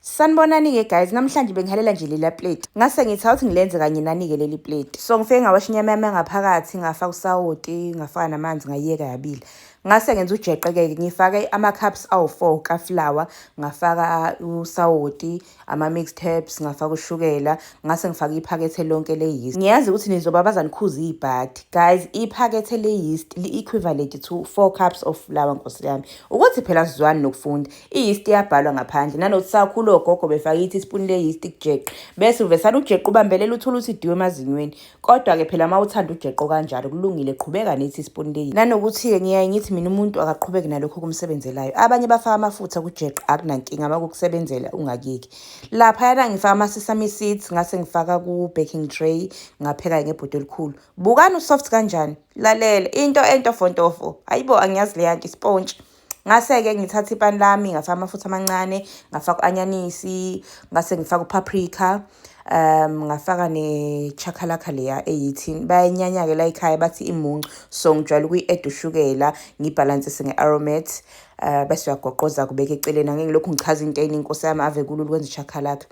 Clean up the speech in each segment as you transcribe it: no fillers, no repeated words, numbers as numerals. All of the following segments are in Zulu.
Sanibonani-ke guys, namhlanje bengihalela nje lela plate. Ngase ngithi awuthi ngilenze kanye nani-ke leli plate. So ngifike ngawasha inyama yami yangaphakathi, ngafaka usawoti, ngafaka namanzi, ngayiyeka yabila. Ngase ngenza ujeqe-ke, ngifake ama-cups awu-4 kaflour, ngafaka usawoti, ama-mixed herbs, ngafaka ushukela, ngase ngifake iphakethe lonke le-yeast. Ngiyazi ukuthi nizoba bazanikhuza ibhadi. Guys, iphakethe le-yeast li-equivalent to 4 cups of flour nkosi yami. Ukuthi phela sizwani nokufunda. I-yeast iyabhalwa ngaphandle. Nanokuthi sakhula ogogo befake i-teaspoon le-yeast kujeqe. Bese uvesana ujeqe ubambelela uthole ukuthi idiwe emazinyweni. Kodwa-ke phela uma uthanda ujeqe kanjalo kulungile, qhubeka ne-teaspoon le-yeast. Nanokuthi-ke ngiyaye ngithi mina umuntu akaqhubeki nalokho kumsebenzelayo. Abanye bafaka amafutha kujeqe akunankinga uma kukusebenzela ungakeki. Laphayana ngifaka ama-sesame seeds, ngase ngifaka ku-baking tray, ngapheka ngebhodwe elikhulu. Bukani usoft kanjani? Lalela into entofontofo. Hayibo, angiyazi leyanto ispontshi. Ngase-ke ngithatha ipani lami, ngafaka amafutha amancane, ngafaka u-anyanisi, ngase ngifaka upaprika, ngafaka ne-chakalaka leya eyi-tin. Bayayinyanya-ke la ekhaya bathi imuncu. So ngijwayele ukuyi-add ushukela, ngibhalansise nge-aromat, bese uyagoqoza kubeka eceleni. Angeke ngilokhu ngichaza into eningi inkosi yami, ave kulula ukwenza ichakalaka.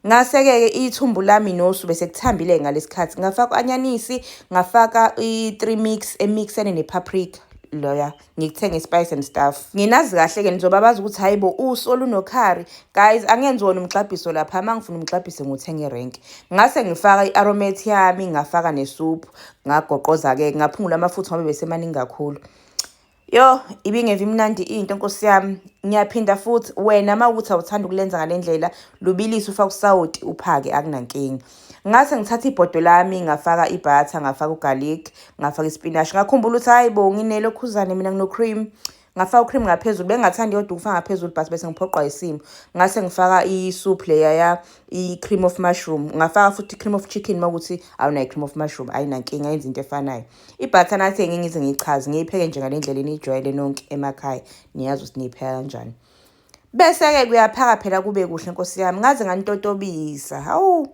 Ngase-ke ithumbu lami nosu bese kuthambile ngalesikhathi. Ngafaka u-anyanisi, ngafaka i-3 mix emixene nepaprika. Loya ngikuthenge spice and stuff. Nginazi kahle-ke nizoba bazi ukuthi hayibo usu olunokhari. Guys, angenzi wona umgxabhiso lapha, uma ngifuna umgxabhiso nguthenga erenke. Ngase ngifaka i-aromat yami, ngafaka nesuphu, ngagoqoza-ke, ngaphungula amafutha ngoba besemaningi kakhulu. Yo, ibingeve imnandi into nkosi yami. Ngiyaphinda futhi wena uma ukuthi awuthanda ukulenza ngale ndlela, lubilise ufake usawoti uphake akunankinga. Ngase ngithatha ibhodwe lami, ngafaka ibutter, ngafaka ugarlic, ngafaka ispinashi. Ngakhumbula ukuthi hayibo nginelokhuzane mina ngino-cream. Ngafaka ucream ngaphezulu, bengingathandi yodwa ukufaka ngaphezulu but bese ngiphoqwa isimo. Ngase ngifaka isoup leya ya i-cream of mushroom. Ngafaka futhi i-cream of chicken uma ukuthi awunayo i-cream of mushroom, ayinankinga, yenza into efanayo. Ibutter nathi ngize ngiyichaze, ngiyipheke nje ngale ndlela eniyijwayele nonke emakhaya. Niyazi ukuthi niyipheka kanjani. Bese-ke kuyaphaka phela kube kuhle nkosi yami, ngaze nganitotobisa. Hawu.